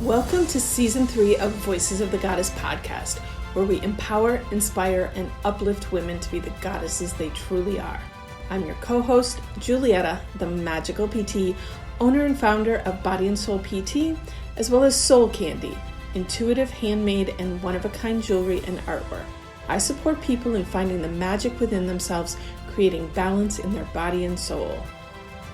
Welcome to Season 3 of Voices of the Goddess podcast, where we empower, inspire, and uplift women to be the goddesses they truly are. I'm your co-host, Julietta, the magical PT, owner and founder of Body and Soul PT, as well as Soul Candy, intuitive, handmade, and one-of-a-kind jewelry and artwork. I support people in finding the magic within themselves, creating balance in their body and soul.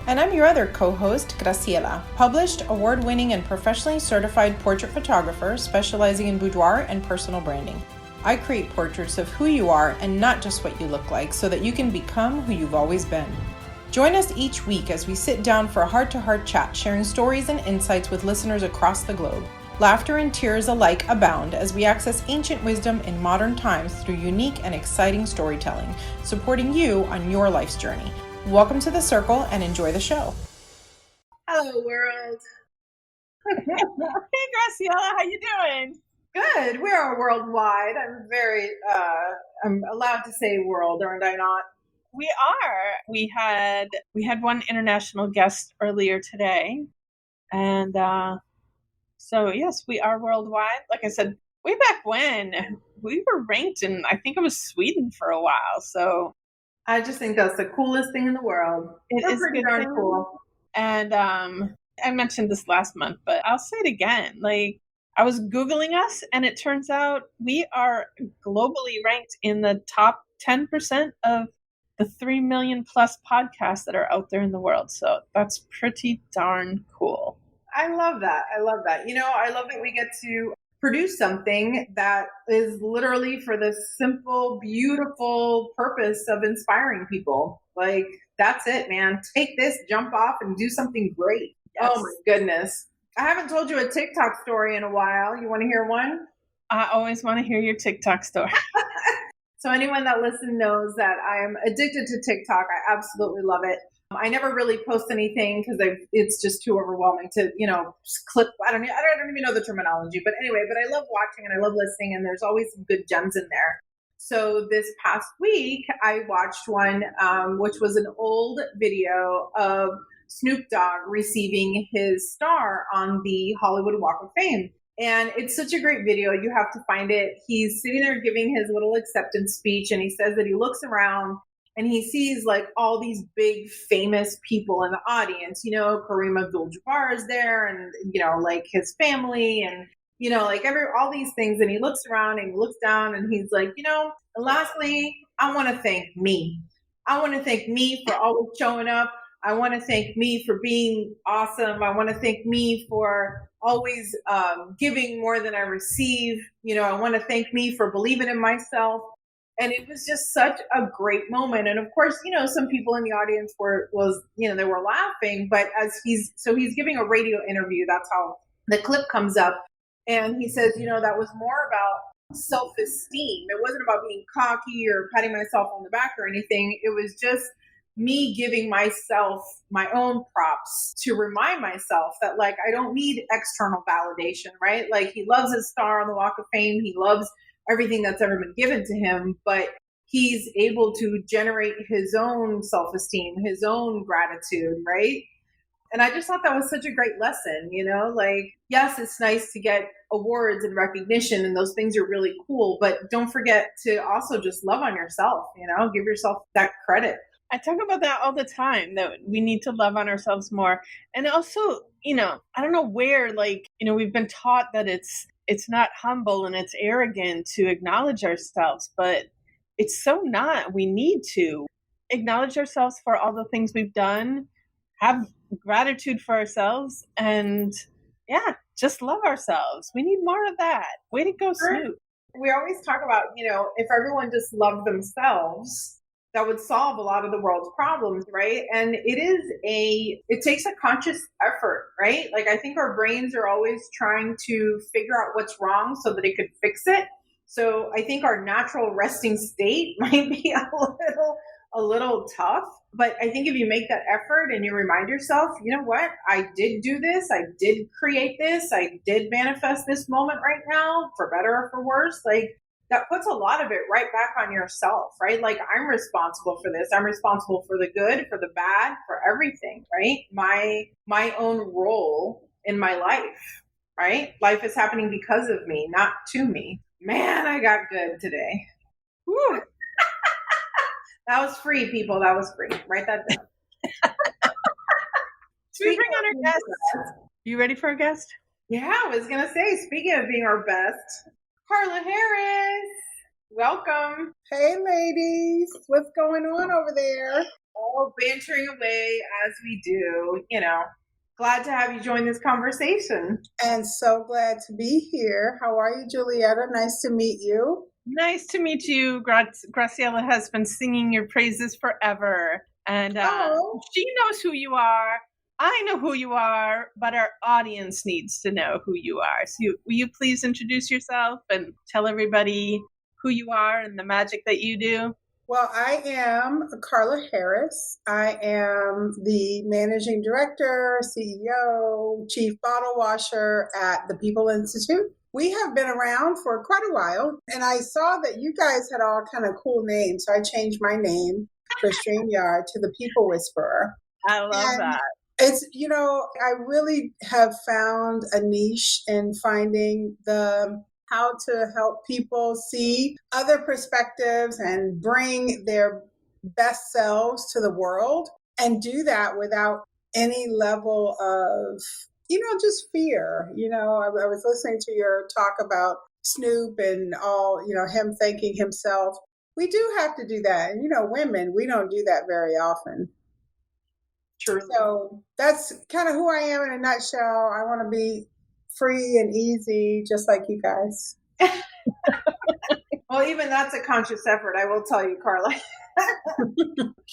And I'm your other co-host, Graciela, published, award-winning, and professionally certified portrait photographer specializing in boudoir and personal branding. I create portraits of who you are and not just what you look like so that you can become who you've always been. Join us each week as we sit down for a heart-to-heart chat, sharing stories and insights with listeners across the globe. Laughter and tears alike abound as we access ancient wisdom in modern times through unique and exciting storytelling, supporting you on your life's journey. Welcome to the circle and enjoy the show. Hello, world. Hey, Graciela, how you doing? Good. We are worldwide. I'm allowed to say world, aren't I not? We are. We had one international guest earlier today, and so yes, we are worldwide. Like I said, way back when we were ranked in, I think it was Sweden for a while. So. I just think that's the coolest thing in the world. It is pretty darn cool. And I mentioned this last month, but I'll say it again. Like, I was Googling us, and it turns out we are globally ranked in the top 10% of the 3 million plus podcasts that are out there in the world. So that's pretty darn cool. I love that. I love that. You know, I love that we get to produce something that is literally for the simple, beautiful purpose of inspiring people. Like, that's it, man. Take this, jump off, and do something great. Yes. Oh my goodness. I haven't told you a TikTok story in a while. You want to hear one? I always want to hear your TikTok story. So anyone that listens knows that I am addicted to TikTok. I absolutely love it. I never really post anything because it's just too overwhelming to, clip. I don't even know the terminology, but anyway, but I love watching and I love listening, and there's always some good gems in there. So this past week, I watched one, which was an old video of Snoop Dogg receiving his star on the Hollywood Walk of Fame. And it's such a great video. You have to find it. He's sitting there giving his little acceptance speech, and he says that he looks around and he sees like all these big famous people in the audience, Kareem Abdul-Jabbar is there, and, like his family, and, like all these things. And he looks around and he looks down and he's like, lastly, I want to thank me. I want to thank me for always showing up. I want to thank me for being awesome. I want to thank me for always giving more than I receive. I want to thank me for believing in myself. And it was just such a great moment. And of course, some people in the audience were laughing, but he's giving a radio interview. That's how the clip comes up. And he says, that was more about self-esteem. It wasn't about being cocky or patting myself on the back or anything. It was just me giving myself my own props to remind myself that, like, I don't need external validation, right? Like, he loves his star on the Walk of Fame. He loves everything that's ever been given to him, but he's able to generate his own self-esteem, his own gratitude, right? And I just thought that was such a great lesson, like, yes, it's nice to get awards and recognition, and those things are really cool, but don't forget to also just love on yourself, give yourself that credit. I talk about that all the time, that we need to love on ourselves more. And also, I don't know where, we've been taught that it's not humble and it's arrogant to acknowledge ourselves, but it's so not. We need to acknowledge ourselves for all the things we've done, have gratitude for ourselves, and just love ourselves. We need more of that. Way to go, Snoop. We always talk about, if everyone just loved themselves, that would solve a lot of the world's problems, right? And it takes a conscious effort, right? Like, I think our brains are always trying to figure out what's wrong so that it could fix it. So I think our natural resting state might be a little tough. But I think if you make that effort and you remind yourself, you know what? I did do this. I did create this. I did manifest this moment right now, for better or for worse. Like, that puts a lot of it right back on yourself, right? Like, I'm responsible for this. I'm responsible for the good, for the bad, for everything, right? My own role in my life. right? Life is happening because of me, not to me. Man, I got good today. Woo. That was free, people. That was free. Write that down. We bring on our guest. You ready for a guest? Yeah, I was going to say, speaking of being our best, Carla Harris, welcome. Hey, ladies. What's going on over there? Oh, bantering away as we do, Glad to have you join this conversation. And so glad to be here. How are you, Julietta? Nice to meet you. Nice to meet you. Graciela has been singing your praises forever. And she knows who you are. I know who you are, but our audience needs to know who you are. So will you please introduce yourself and tell everybody who you are and the magic that you do? Well, I am Carla Harris. I am the managing director, CEO, chief bottle washer at the People Institute. We have been around for quite a while, and I saw that you guys had all kind of cool names, so I changed my name for StreamYard to the People Whisperer. I love that. It's, I really have found a niche in finding how to help people see other perspectives and bring their best selves to the world, and do that without any level of, just fear. I was listening to your talk about Snoop and all, him thanking himself. We do have to do that. And, women, we don't do that very often. True. So that's kind of who I am in a nutshell. I want to be free and easy, just like you guys. Well, even that's a conscious effort, I will tell you, Carla.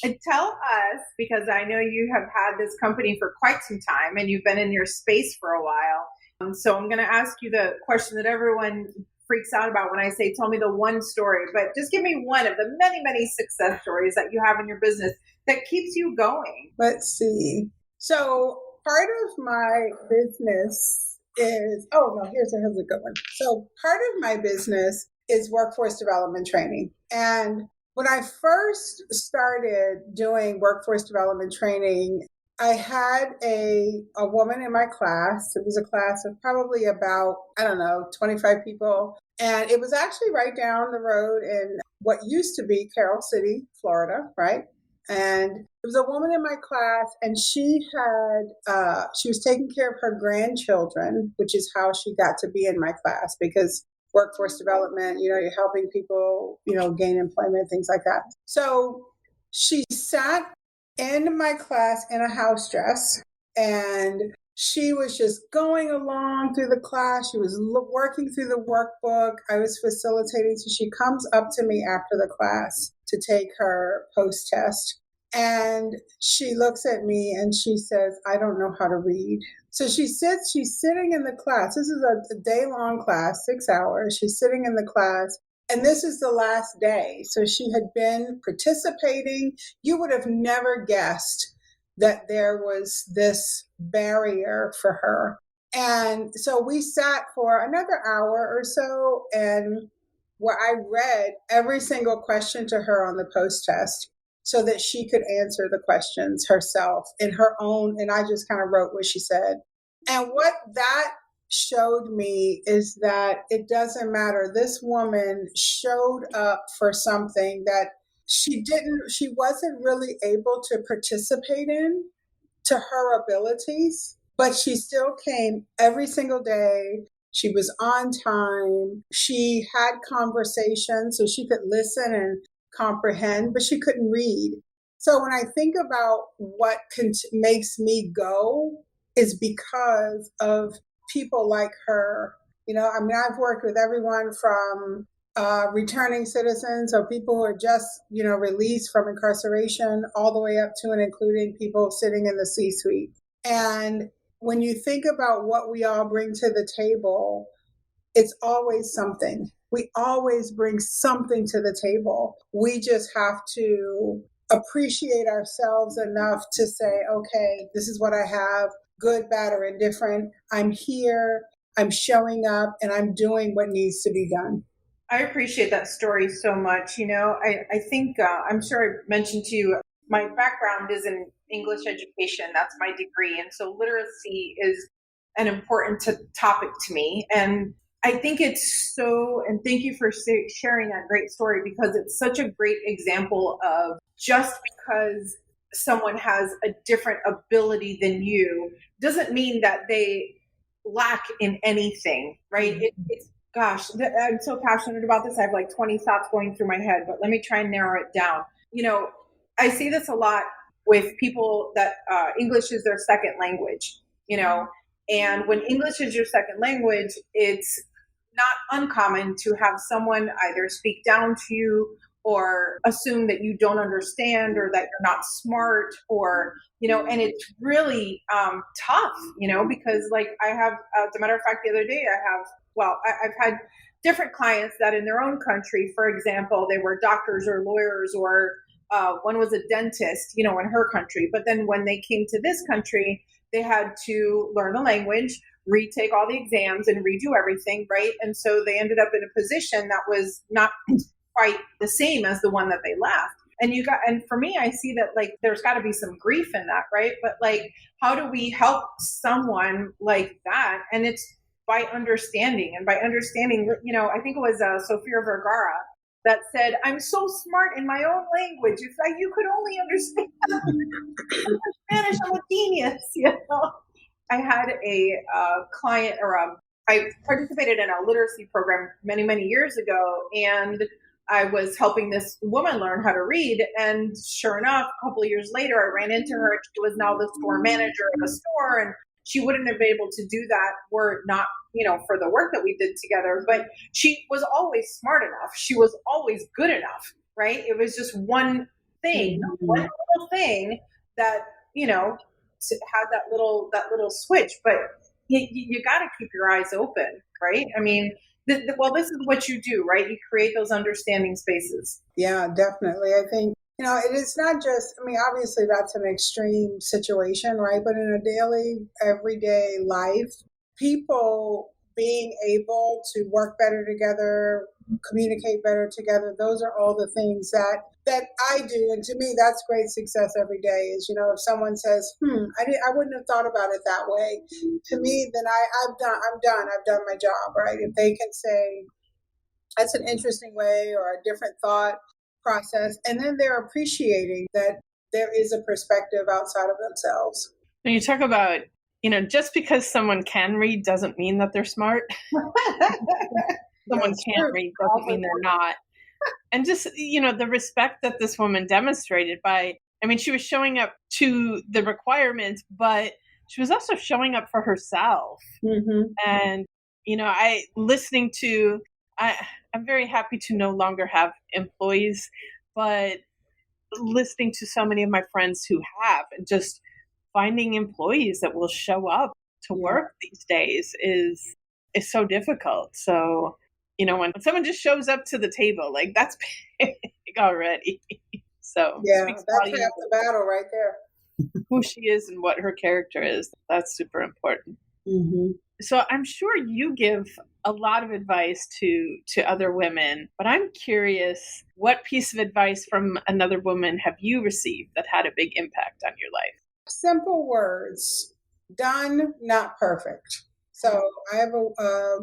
And tell us, because I know you have had this company for quite some time and you've been in your space for a while. So I'm going to ask you the question that everyone freaks out about when I say, tell me the one story, but just give me one of the many, many success stories that you have in your business that keeps you going. Let's see. So part of my business is, here's a good one. So part of my business is workforce development training. And when I first started doing workforce development training, I had a woman in my class. It was a class of probably about, 25 people. And it was actually right down the road in what used to be Carroll City, Florida, right? And there was a woman in my class, and she was taking care of her grandchildren, which is how she got to be in my class, because workforce development, you're helping people, gain employment, things like that. So she sat in my class in a house dress, and she was just going along through the class. She was working through the workbook. I was facilitating. So she comes up to me after the class to take her post-test. And she looks at me and she says, I don't know how to read. So she's sitting in the class. This is a day-long class, 6 hours. She's sitting in the class. And this is the last day. So she had been participating. You would have never guessed that there was this barrier for her. And so we sat for another hour or so, and where I read every single question to her on the post-test so that she could answer the questions herself in her own, and I just kind of wrote what she said. And what that showed me is that it doesn't matter. This woman showed up for something that she wasn't really able to participate in to her abilities, but she still came every single day. She was on time. She had conversations so she could listen and comprehend, but she couldn't read. So when I think about what makes me go is because of people like her. I've worked with everyone from returning citizens or people who are just, released from incarceration, all the way up to and including people sitting in the C-suite. And when you think about what we all bring to the table, it's always something. We always bring something to the table. We just have to appreciate ourselves enough to say, okay, this is what I have, good, bad, or indifferent. I'm here, I'm showing up, and I'm doing what needs to be done. I appreciate that story so much. I think, I'm sure I mentioned to you, my background is in English education. That's my degree. And so literacy is an important topic to me. And I think it's so, and thank you for sharing that great story, because it's such a great example of just because someone has a different ability than you doesn't mean that they lack in anything, right? It's gosh, I'm so passionate about this. I have like 20 thoughts going through my head, but let me try and narrow it down. I see this a lot with people that English is their second language, and when English is your second language, it's not uncommon to have someone either speak down to you or assume that you don't understand or that you're not smart, or and it's really tough, because like I have, as a matter of fact, the other day I've had different clients that in their own country, for example, they were doctors or lawyers, or one was a dentist, in her country, but then when they came to this country, they had to learn the language, retake all the exams, and redo everything, right? And so they ended up in a position that was not quite the same as the one that they left. And for me, I see that like there's got to be some grief in that, right? But like, how do we help someone like that? And it's by understanding, I think it was Sofia Vergara that said, "I'm so smart in my own language. If you could only understand Spanish, I'm a genius." I had a client, I participated in a literacy program many, many years ago, and I was helping this woman learn how to read. And sure enough, a couple of years later, I ran into her. She was now the store manager of a store, and she wouldn't have been able to do that were not, for the work that we did together. But she was always smart enough. She was always good enough, right? It was just one thing, one little thing that, had that little switch. But you got to keep your eyes open, right? I mean, this is what you do, right? You create those understanding spaces. Yeah, definitely. I think, it is not just, obviously that's an extreme situation, right? But in a daily, everyday life, people being able to work better together, communicate better together, those are all the things that I do. And to me, that's great success every day is, if someone says, I wouldn't have thought about it that way. To me, then I'm done. I've done my job, right? If they can say, that's an interesting way or a different thought process, and then they're appreciating that there is a perspective outside of themselves. When you talk about, just because someone can read doesn't mean that they're smart. Someone can't read doesn't mean they're not. And just, the respect that this woman demonstrated she was showing up to the requirements, but she was also showing up for herself. Mm-hmm. And, I'm very happy to no longer have employees, but listening to so many of my friends who have, and just finding employees that will show up to work these days is so difficult. So, when someone just shows up to the table, like that's big already. So that's half the battle right there. Who she is and what her character is, that's super important. Mm-hmm. So I'm sure you give a lot of advice to other women, but I'm curious, what piece of advice from another woman have you received that had a big impact on your life? Simple words: done, not perfect. So I have a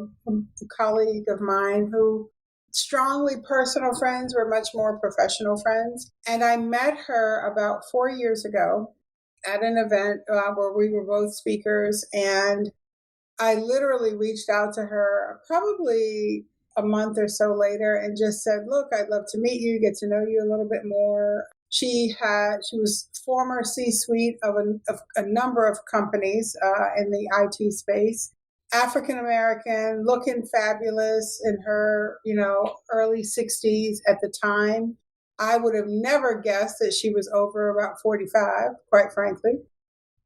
colleague of mine who strongly personal friends were much more professional friends. And I met her about 4 years ago at an event where we were both speakers. And I literally reached out to her probably a month or so later and just said, look, I'd love to meet you, get to know you a little bit more. She was former C-suite of a number of companies in the IT space. African American, looking fabulous in her, early 60s at the time. I would have never guessed that she was over about 45, quite frankly.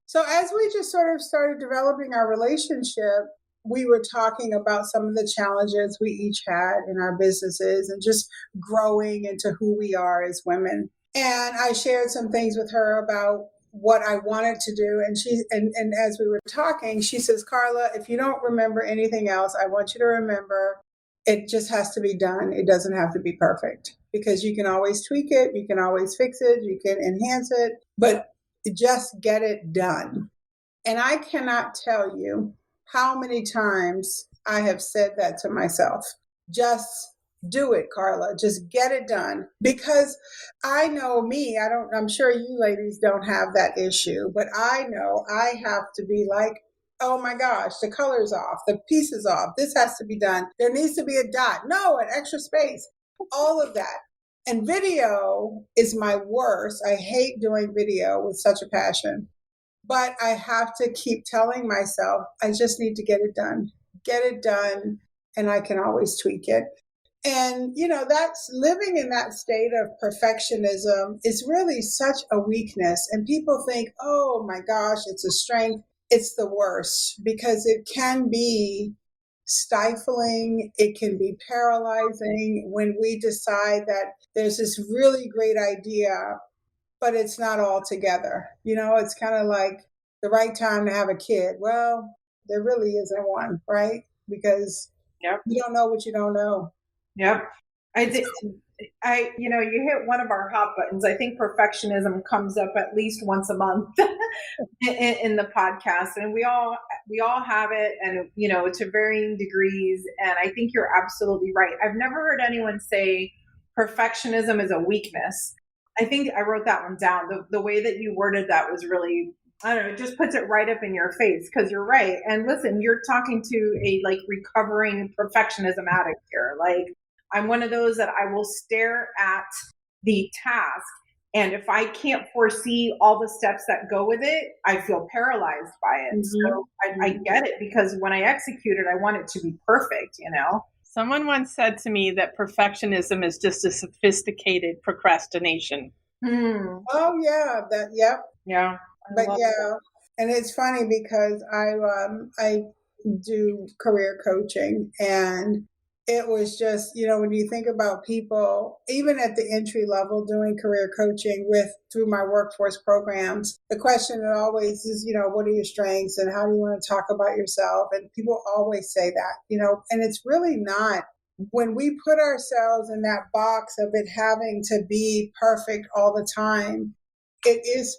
So as we just sort of started developing our relationship, we were talking about some of the challenges we each had in our businesses and just growing into who we are as women. And I shared some things with her about what I wanted to do. And as we were talking, she says, Carla, if you don't remember anything else, I want you to remember it just has to be done. It doesn't have to be perfect, because you can always tweak it. You can always fix it. You can enhance it, but just get it done. And I cannot tell you how many times I have said that to myself. Just do it, Carla. Just get it done. Because I know me, I'm sure you ladies don't have that issue, but I know I have to be like, oh my gosh, the color's off, the piece is off, this has to be done. There needs to be a dot. No, an extra space. All of that. And video is my worst. I hate doing video with such a passion. But I have to keep telling myself, I just need to get it done. Get it done, and I can always tweak it. And, that's living in that state of perfectionism is really such a weakness. And people think, oh my gosh, it's a strength. It's the worst because it can be stifling. It can be paralyzing when we decide that there's this really great idea, but it's not all together. It's kind of like the right time to have a kid. Well, there really isn't one, right? Because you don't know what you don't know. Yep. You hit one of our hot buttons. I think perfectionism comes up at least once a month in the podcast, and we all have it, and to varying degrees. And I think you're absolutely right. I've never heard anyone say perfectionism is a weakness. I think I wrote that one down. The way that you worded that was really, I don't know, it just puts it right up in your face because you're right. And listen, you're talking to a recovering perfectionism addict here. I'm one of those that I will stare at the task, and if I can't foresee all the steps that go with it, I feel paralyzed by it. Mm-hmm. So I get it, because when I execute it, I want it to be perfect, Someone once said to me that perfectionism is just a sophisticated procrastination. Oh yeah, yeah. But yeah, and it's funny because I do career coaching, and it was just, when you think about people, even at the entry level doing career coaching through my workforce programs, the question always is, what are your strengths and how do you want to talk about yourself? And people always say that, and it's really not. When we put ourselves in that box of it having to be perfect all the time, it is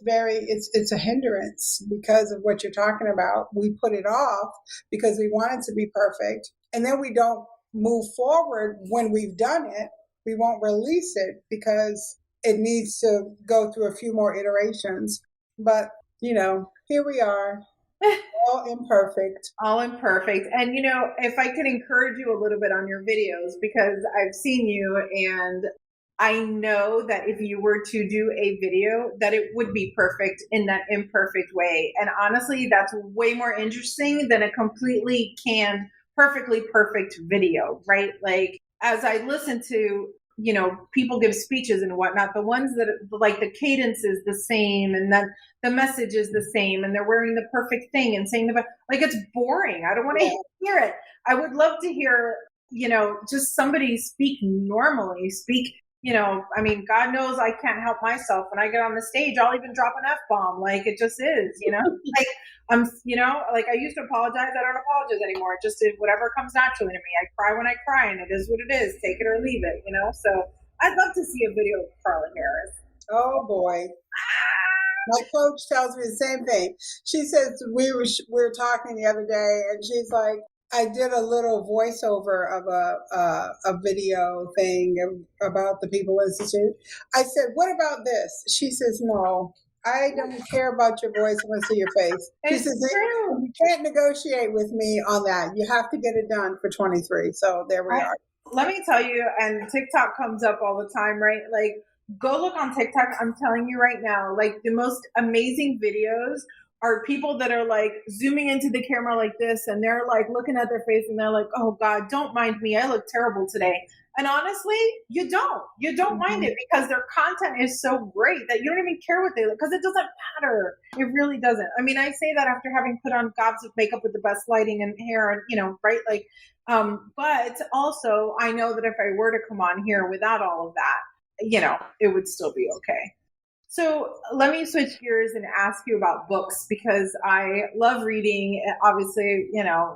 it's a hindrance because of what you're talking about. We put it off because we want it to be perfect, and then we don't move forward. When we've done it, we won't release it because it needs to go through a few more iterations. But, here we are, all imperfect. And, if I could encourage you a little bit on your videos, because I've seen you, and I know that if you were to do a video, that it would be perfect in that imperfect way. And honestly, that's way more interesting than a completely canned, perfectly perfect video, right? As I listen to, people give speeches and whatnot, the ones that the cadence is the same, and then the message is the same, and they're wearing the perfect thing and saying it's boring. I don't want to hear it. I would love to hear, just somebody speak normally, God knows I can't help myself. When I get on the stage, I'll even drop an F-bomb. It just is, I used to apologize. I don't apologize anymore. It just is whatever comes naturally to me. I cry when I cry, and it is what it is. Take it or leave it, So I'd love to see a video of Carla Harris. Oh boy. My coach tells me the same thing. She says we were talking the other day, and she's like, I did a little voiceover of a video thing about the People Institute. I said, what about this? She says, no, I don't care about your voice. I want to see your face. She says, you can't negotiate with me on that. You have to get it done for 23. So there we are. Let me tell you, and TikTok comes up all the time, right? Go look on TikTok. I'm telling you right now, the most amazing videos are people that are zooming into the camera like this, and they're looking at their face, and they're like, oh God, don't mind me. I look terrible today. And honestly, you don't mind it, because their content is so great that you don't even care what they look, because it doesn't matter. It really doesn't. I say that after having put on gobs of makeup with the best lighting and hair, and right? But also I know that if I were to come on here without all of that, it would still be okay. So let me switch gears and ask you about books, because I love reading. Obviously,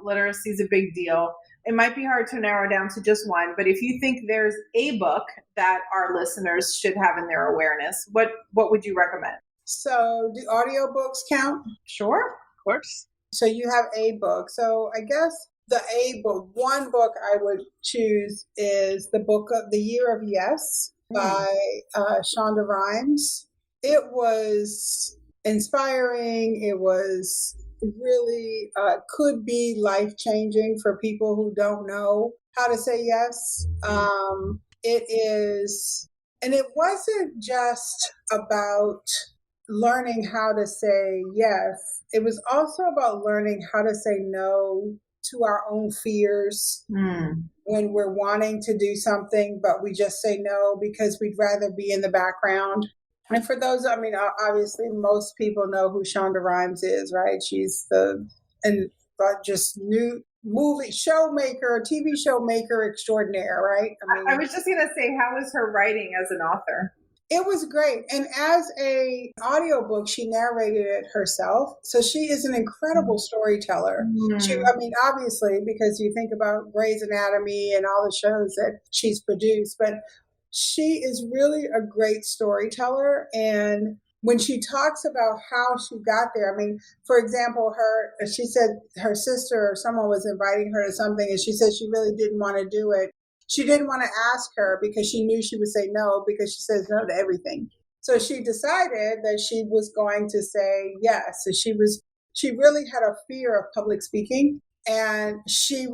literacy is a big deal. It might be hard to narrow down to just one, but if you think there's a book that our listeners should have in their awareness, what would you recommend? So do audiobooks count? Sure. Of course. So you have a book. So I guess the a book, one book I would choose is the book of The Year of Yes by Shonda Rhimes. It was inspiring. It was really could be life changing for people who don't know how to say yes. It is, and it wasn't just about learning how to say yes. It was also about learning how to say no to our own fears when we're wanting to do something, but we just say no because we'd rather be in the background. And for those, I mean, obviously, most people know who Shonda Rhimes is, right? She's just new movie showmaker, TV showmaker extraordinaire, right? I was just gonna say, how was her writing as an author? It was great. And as a audiobook, she narrated it herself. So she is an incredible storyteller. I mean, obviously, because you think about Grey's Anatomy and all the shows that she's produced, but she is really a great storyteller. And when she talks about how she got there, I mean, for example, she said her sister or someone was inviting her to something and she said she really didn't want to do it. She didn't want to ask her because she knew she would say no because she says no to everything. So she decided that she was going to say yes. So she really had a fear of public speaking, and she had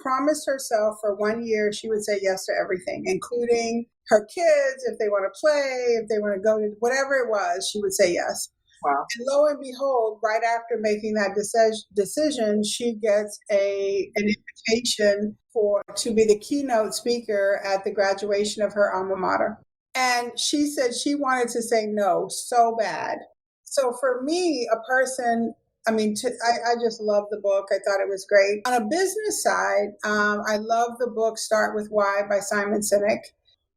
promised herself for 1 year she would say yes to everything, including her kids, if they want to play, if they want to go to whatever it was, she would say yes. Wow. And lo and behold, right after making that decision, she gets an invitation to be the keynote speaker at the graduation of her alma mater. And she said she wanted to say no so bad. So for me, a person, I mean, I just love the book. I thought it was great. On a business side, I love the book Start With Why by Simon Sinek,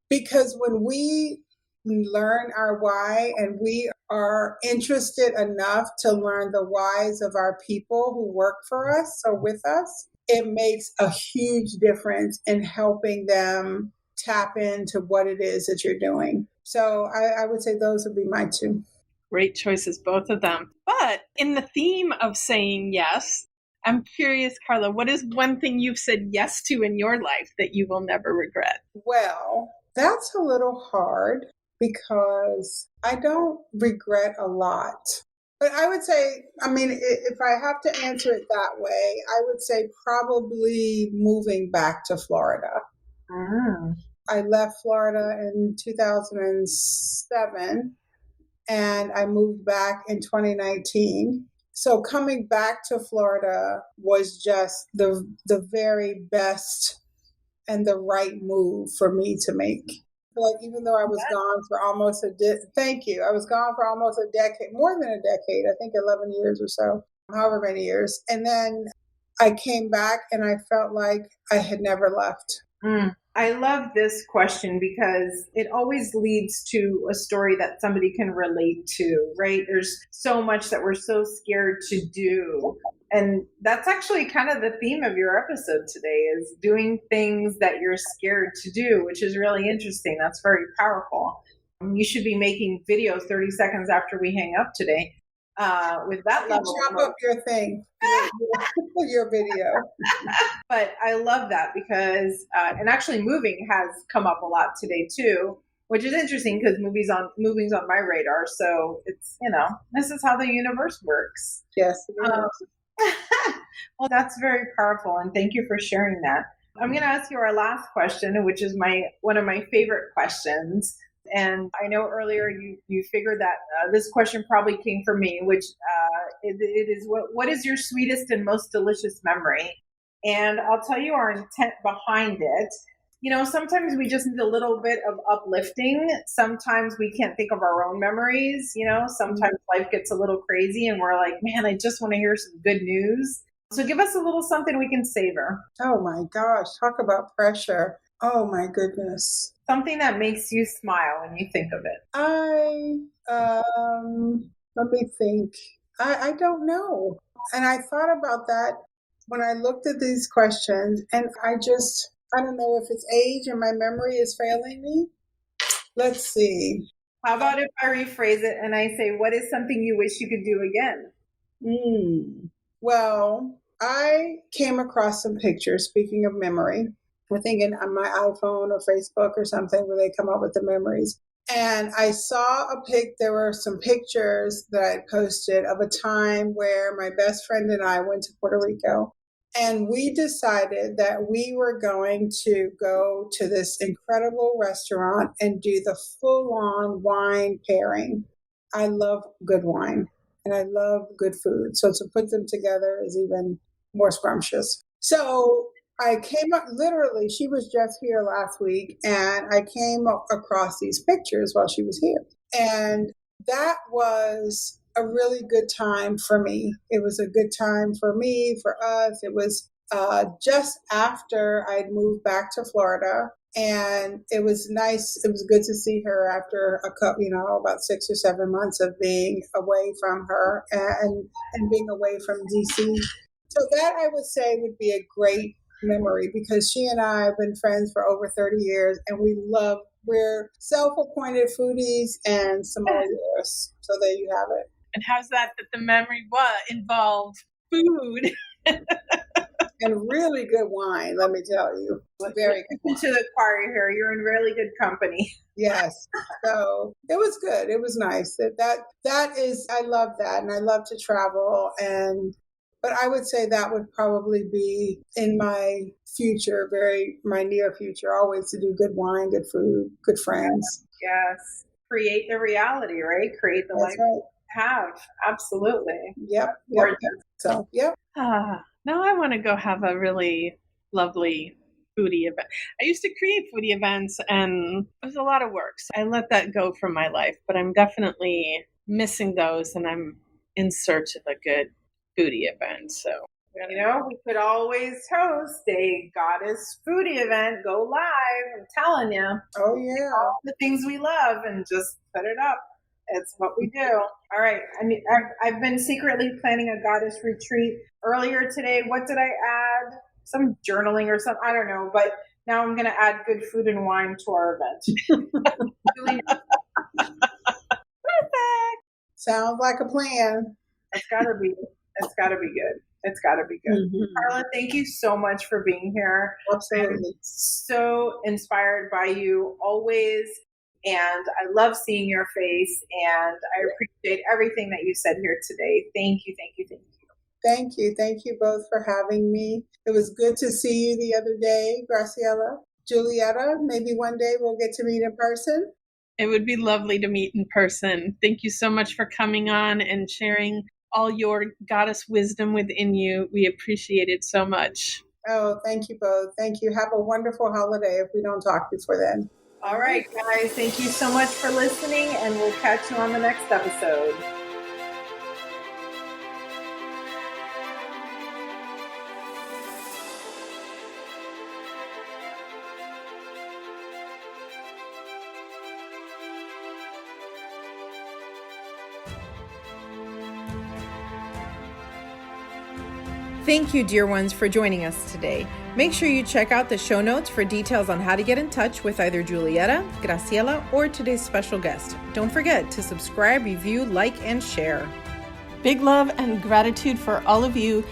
because when we learn our why and we are interested enough to learn the whys of our people who work for us or with us, it makes a huge difference in helping them tap into what it is that you're doing. So I would say those would be my two. Great choices, both of them. But in the theme of saying yes, I'm curious, Carla, what is one thing you've said yes to in your life that you will never regret? Well, that's a little hard because I don't regret a lot. But I would say, I mean, if I have to answer it that way, I would say probably moving back to Florida. I left Florida in 2007 and I moved back in 2019. So coming back to Florida was just the very best and the right move for me to make. Like, even though I was gone for almost I was gone for almost a decade, more than a decade, I think 11 years or so, however many years. And then I came back and I felt like I had never left. I love this question because it always leads to a story that somebody can relate to, right? There's so much that we're so scared to do. And that's actually kind of the theme of your episode today, is doing things that you're scared to do, which is really interesting. That's very powerful. You should be making videos 30 seconds after we hang up today with that level. Chop up your thing, your video. But I love that because, and actually moving has come up a lot today too, which is interesting because moving's on my radar. So it's, this is how the universe works. Yes. Well, that's very powerful. And thank you for sharing that. I'm going to ask you our last question, which is one of my favorite questions. And I know earlier you figured that this question probably came from me, which it is, what is your sweetest and most delicious memory? And I'll tell you our intent behind it. Sometimes we just need a little bit of uplifting. Sometimes we can't think of our own memories. Sometimes life gets a little crazy and we're like, man, I just want to hear some good news. So give us a little something we can savor. Oh my gosh, talk about pressure. Oh my goodness. Something that makes you smile when you think of it. Let me think. I don't know. And I thought about that when I looked at these questions, and I don't know if it's age and my memory is failing me. Let's see. How about if I rephrase it and I say, what is something you wish you could do again? Well, I came across some pictures, speaking of memory. I think on my iPhone or Facebook or something where they come up with the memories. And I saw there were some pictures that I posted of a time where my best friend and I went to Puerto Rico. And we decided that we were going to go to this incredible restaurant and do the full on wine pairing. I love good wine and I love good food. So to put them together is even more scrumptious. So I came up, literally, she was just here last week, and I came across these pictures while she was here. And that was a really good time for me. It was a good time for me, for us. It was just after I'd moved back to Florida. And it was nice. It was good to see her after a couple, about 6 or 7 months of being away from her and being away from DC. So that I would say would be a great memory because she and I have been friends for over 30 years and we're self-appointed foodies and sommeliers. So there you have it. And how's that the memory involved food? And really good wine, let me tell you. Very good wine. To the choir here, you're in really good company. Yes. So it was good. It was nice. That is, I love that. And I love to travel. But I would say that would probably be in my future, my near future, always to do good wine, good food, good friends. Yes. Create the reality, right? Create the life you have. Absolutely. Yep. So, yep. Now I want to go have a really lovely foodie event. I used to create foodie events and it was a lot of work. So I let that go from my life, but I'm definitely missing those and I'm in search of a good foodie event. So, we could always host a goddess foodie event, go live. I'm telling you. Oh, yeah. All the things we love and just put it up. It's what we do. All right. I mean, I've been secretly planning a goddess retreat earlier today. What did I add? Some journaling or something. I don't know. But now I'm going to add good food and wine to our event. perfect. Sounds like a plan. It's got to be good. It's got to be good. Mm-hmm. Carla, thank you so much for being here. Absolutely. I'm so inspired by you always. And I love seeing your face, and I appreciate everything that you said here today. Thank you, thank you, thank you. Thank you. Thank you both for having me. It was good to see you the other day, Graciela. Julietta, maybe one day we'll get to meet in person. It would be lovely to meet in person. Thank you so much for coming on and sharing all your goddess wisdom within you. We appreciate it so much. Oh, thank you both. Thank you. Have a wonderful holiday if we don't talk before then. All right, guys, thank you so much for listening, and we'll catch you on the next episode. Thank you, dear ones, for joining us today. Make sure you check out the show notes for details on how to get in touch with either Julietta, Graciela, or today's special guest. Don't forget to subscribe, review, like, and share. Big love and gratitude for all of you.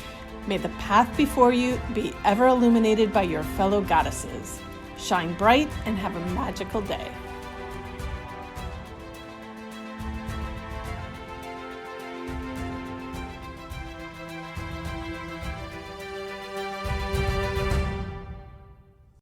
May the path before you be ever illuminated by your fellow goddesses. Shine bright and have a magical day.